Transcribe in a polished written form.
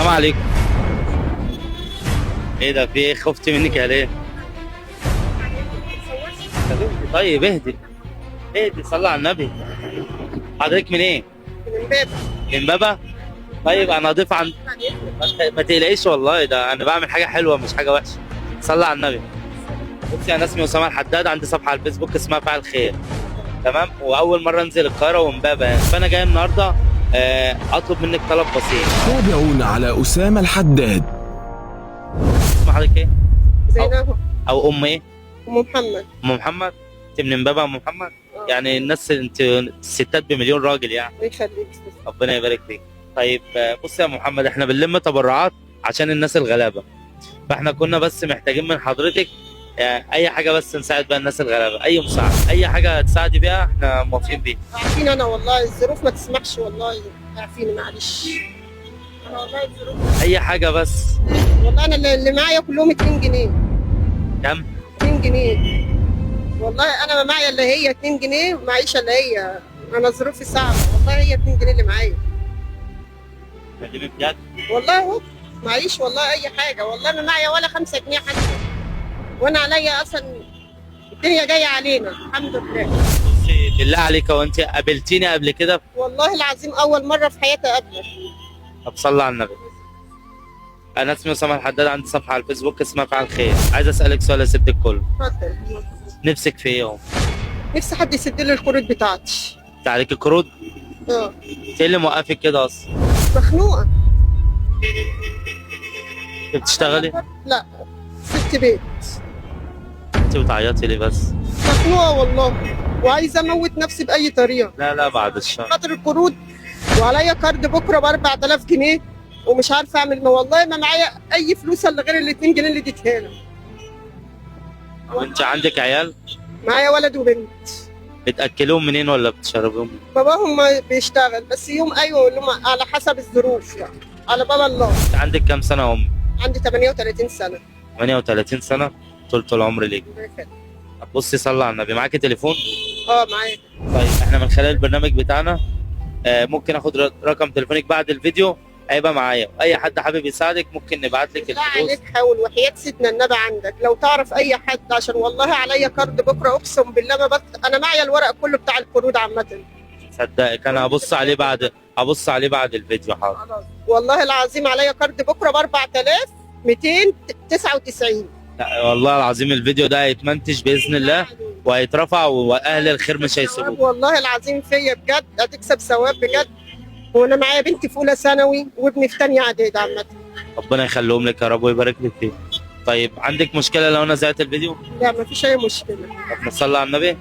السلام عليكم. ايه ده، في ايه؟ خفت منك يا ليه؟ طيب اهدي اهدي، صلي على النبي. حضرتك من ايه؟ من امبابة. من بابا؟ طيب انا اضيف عن ما تقلقيش والله، ده انا بعمل حاجه حلوه مش حاجه وحشه. صلي على النبي. بصي انا اسمي اسامه الحداد، عندي صفحه على الفيسبوك اسمها فاعل خير. تمام، واول مره انزل القاهره وامبابه يعني، فانا جاي النهارده اطلب منك طلب بسيط. تابعونا على أسامة الحداد. اسم حضرتك ايه؟ زينب. او ام ايه؟ ام محمد. ام محمد. انت من امبابه يا ام محمد؟ يعني الناس انت الستات بمليون راجل يعني. الله يخليك. ربنا يبارك فيك. طيب بص يا محمد، احنا بنلم تبرعات عشان الناس الغلابه، فاحنا كنا بس محتاجين من حضرتك اي حاجه بس نساعد بيها الناس الغلابه، اي مساعده، اي حاجه تساعدي بيها احنا موافقين بيها. عارفين انا والله الظروف ما تسمحش والله. عارفين معلش. انا والله الظروف. اي حاجه بس. والله انا اللي معايا كلهم 2 جنيه. كم؟ 2 جنيه. والله انا ما معايا الا هي 2 جنيه، معيش الا هي. انا ظروفي صعبه والله، هي 2 جنيه اللي معايا. كلمي بجد. والله اهو معيش والله اي حاجه، والله ما معايا ولا 5 جنيه حتى. وانا عليا اصلا الدنيا جايه علينا الحمد لله. بصي بالله عليك، هو انت قابلتيني قبل كده؟ والله العظيم اول مره في حياتي اقابلك. طب صلي على النبي. انا اسمي اسامه الحداد، عندي صفحه على الفيسبوك اسمها فاعل خير. عايز اسالك سؤال يا ست الكل، اتفضل. نفسك في ايه يوم؟ نفسي حد يسد لي القروض بتاعتي. انت عليك قروض؟ اه. ايه اللي موقفك كده اصلا؟ مخنوقه. انت بتشتغلي؟ لا، ست بيت. انت بتعيطي ليه بس؟ مخنوقه والله، وعايزه اموت نفسي باي طريقه. لا لا بعد الشر. خاطر القروض، وعليا كارد بكره ب 4000 جنيه، ومش عارفه اعمل ما، والله ما معايا اي فلوس الا غير ال 2 جنيه اللي اديتها لك. وانت عندك عيال؟ معايا ولد وبنت. بتاكلوهم منين ولا بتشربوهم؟ باباهم ما بيشتغل، بس يوم ايوه يقول لهم على حسب الظروف يعني، على بابا الله. انت عندك كام سنه يا ام؟ عندي 38 سنه. 38 سنه، طول العمر ليك. الله يخليك. طب بصي صلي على النبي، معاكي تليفون؟ اه معايا. طيب احنا من خلال البرنامج بتاعنا ممكن اخد رقم تليفونك بعد الفيديو، هيبقى معايا، واي حد حابب يساعدك ممكن نبعت لك لا الفلوس. عليك حاول، وحياة سيدنا النبي عندك لو تعرف اي حد، عشان والله عليا كارد بكره اقسم بالله ما انا معايا الورق كله بتاع القروض عامه. صدقك انا هبص عليه بعد الفيديو. حاضر. والله العظيم عليا كارد بكره ب 4299. لا والله العظيم الفيديو ده هيتمنتج باذن الله وهيترفع، واهل الخير مش هيسيبوك. والله العظيم فيا بجد، هتكسب ثواب بجد. وانا معايا بنتي في اولى ثانوي وابني في ثانيه اعدادي عامه. ربنا يخليهم لك يا رب ويبارك لك فيك. طيب عندك مشكله لو انا زعلت الفيديو؟ لا مفيش اي مشكله. طب نصلي على النبي.